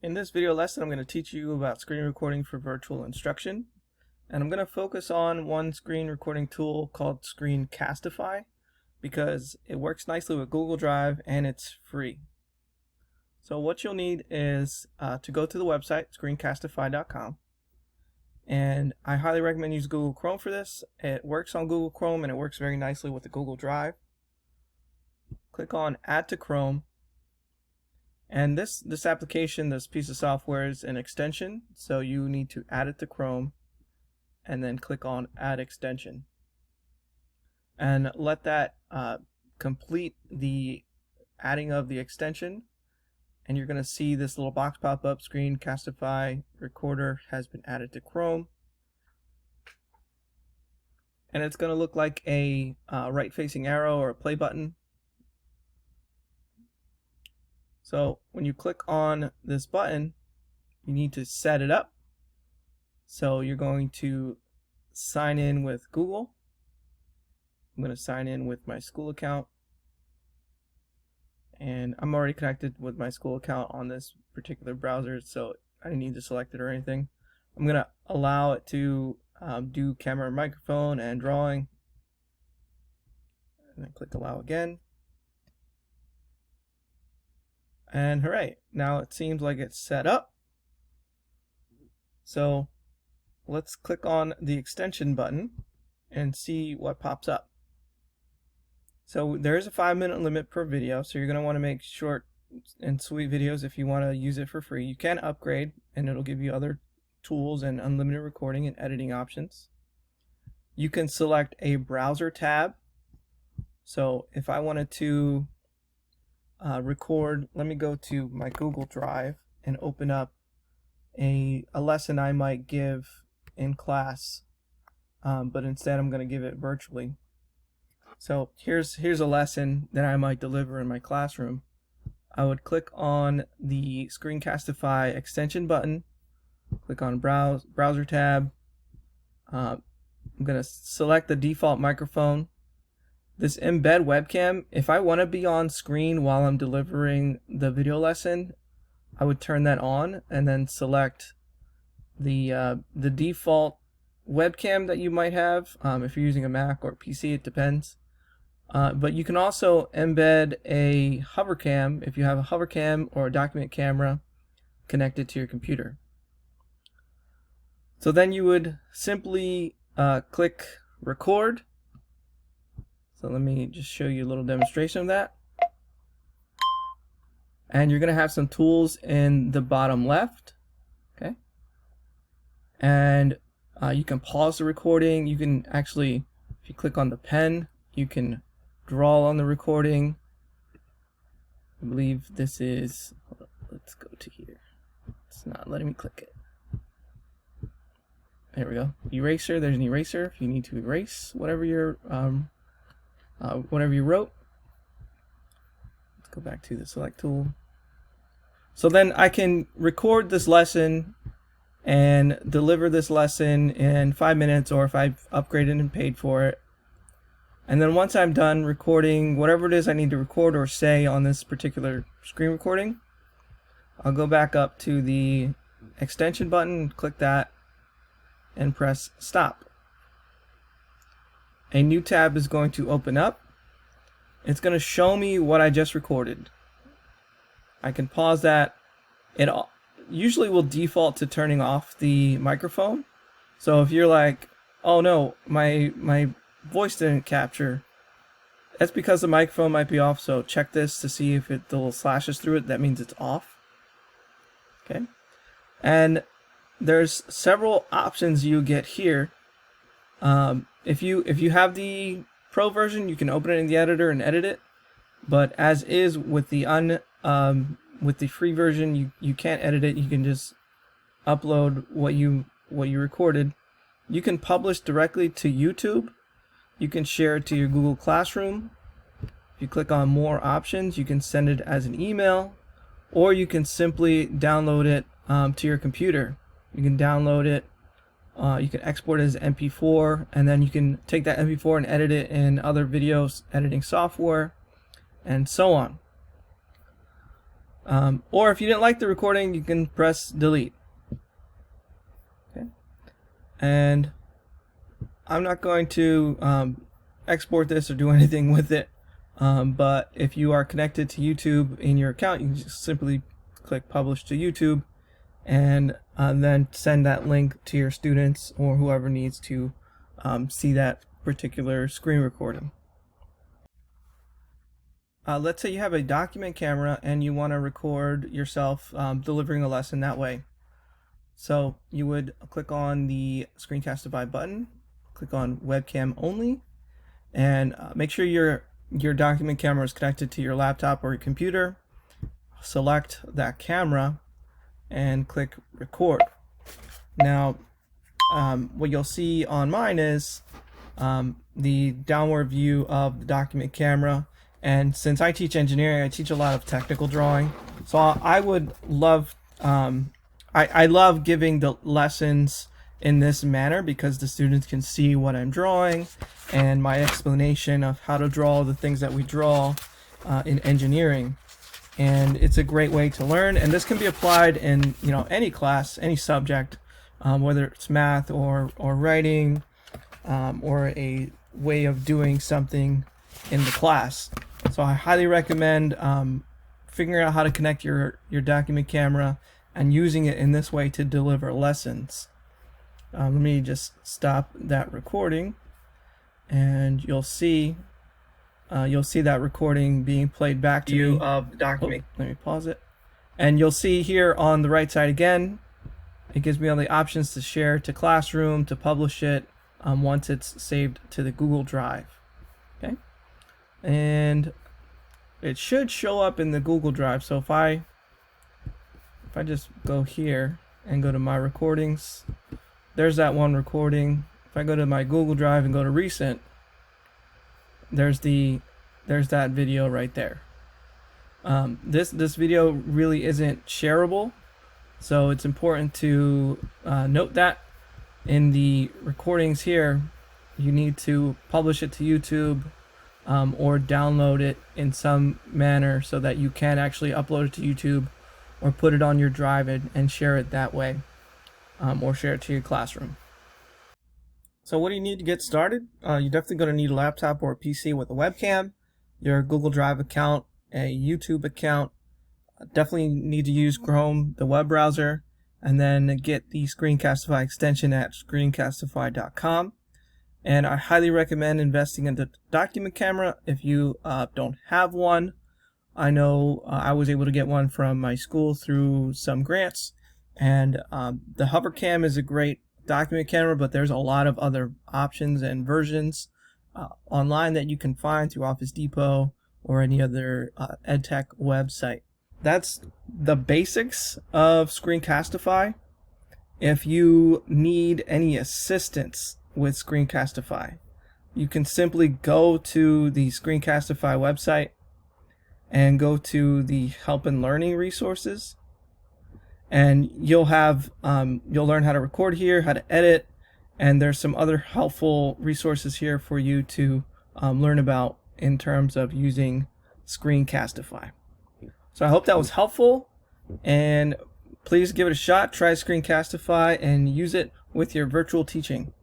In this video lesson, I'm going to teach you about screen recording for virtual instruction. And I'm going to focus on one screen recording tool called Screencastify because it works nicely with Google Drive and it's free. So what you'll need is to go to the website, screencastify.com. And I highly recommend use Google Chrome for this. It works on Google Chrome and it works very nicely with the Google Drive. Click on Add to Chrome. And this application, this piece of software is an extension, so you need to add it to Chrome and then click on Add Extension. And let that complete the adding of the extension, and you're going to see this little box pop up, Screencastify Recorder has been added to Chrome. And it's going to look like a right-facing arrow or a play button. So when you click on this button, you need to set it up. So you're going to sign in with Google. I'm going to sign in with my school account. And I'm already connected with my school account on this particular browser, so I don't need to select it or anything. I'm going to allow it to do camera and microphone and drawing. And then click allow again. And hooray, now it seems like it's set up. So let's click on the extension button and see what pops up. So there is a 5-minute limit per video, so you're going to want to make short and sweet videos if you want to use it for free. You can upgrade and it'll give you other tools and unlimited recording and editing options. You can select a browser tab. So if I wanted to record, let me go to my Google Drive and open up a lesson I might give in class, but instead I'm going to give it virtually. So here's a lesson that I might deliver in my classroom. I would click on the Screencastify extension button, click on browser tab. I'm going to select the default microphone. This embed webcam, if I want to be on screen while I'm delivering the video lesson, I would turn that on and then select the default webcam that you might have. If you're using a Mac or PC, it depends. But you can also embed a hover cam if you have a hover cam or a document camera connected to your computer. So then you would simply click record. So let me just show you a little demonstration of that. And you're going to have some tools in the bottom left. Okay. And you can pause the recording. You can actually, if you click on the pen, you can draw on the recording. I believe this is, let's go to here. It's not letting me click it. There we go. Eraser, there's an eraser if you need to erase whatever you're whatever you wrote. Let's go back to the select tool. So then I can record this lesson and deliver this lesson in 5 minutes, or if I've upgraded and paid for it. And then once I'm done recording whatever it is I need to record or say on this particular screen recording, I'll go back up to the extension button, click that, and press stop. A new tab is going to open up. It's going to show me what I just recorded. I can pause that. It usually will default to turning off the microphone. So if you're like, oh no, my voice didn't capture, that's because the microphone might be off. So check this to see if the little slashes through it, that means it's off. Okay. And there's several options you get here. If you have the pro version, you can open it in the editor and edit it. But as is with the free version, you can't edit it. You can just upload what you recorded. You can publish directly to YouTube. You can share it to your Google Classroom. If you click on more options, you can send it as an email, or you can simply download it to your computer. You can download it. You can export it as MP4, and then you can take that MP4 and edit it in other videos editing software, and so on. Or if you didn't like the recording, you can press delete. Okay. And I'm not going to export this or do anything with it. But if you are connected to YouTube in your account, you can just simply click publish to YouTube, and then send that link to your students or whoever needs to see that particular screen recording. Let's say you have a document camera and you want to record yourself delivering a lesson that way. So you would click on the Screencastify button, click on webcam only, and make sure your document camera is connected to your laptop or your computer. Select that camera and click record. Now what you'll see on mine is the downward view of the document camera. And since I teach engineering, I teach a lot of technical drawing. So I would love, I love giving the lessons in this manner because the students can see what I'm drawing and my explanation of how to draw the things that we draw in engineering. And it's a great way to learn. And this can be applied in any class, any subject, whether it's math or writing or a way of doing something in the class. So I highly recommend figuring out how to connect your document camera and using it in this way to deliver lessons. Let me just stop that recording, and you'll see that recording being played back to you of the document. Let me pause it, and you'll see here on the right side again, it gives me all the options to share to Classroom, to publish it once it's saved to the Google Drive. Okay. And it should show up in the Google Drive. So if I just go here and go to my recordings, there's that one recording. If I go to my Google Drive and go to recent, there's that video right there. This video really isn't shareable, so it's important to note that in the recordings here, you need to publish it to YouTube. Or download it in some manner so that you can actually upload it to YouTube or put it on your drive and share it that way, or share it to your classroom. So what do you need to get started? You're definitely going to need a laptop or a PC with a webcam, your Google Drive account, a YouTube account. Definitely need to use Chrome, the web browser, and then get the Screencastify extension at screencastify.com. And I highly recommend investing in the document camera if you don't have one. I know I was able to get one from my school through some grants, and the HoverCam is a great document camera, but there's a lot of other options and versions online that you can find through Office Depot or any other EdTech website. That's the basics of Screencastify. If you need any assistance with Screencastify, you can simply go to the Screencastify website and go to the help and learning resources, and you'll learn how to record here, how to edit, and there's some other helpful resources here for you to learn about in terms of using Screencastify. So I hope that was helpful, and please give it a shot. Try Screencastify and use it with your virtual teaching.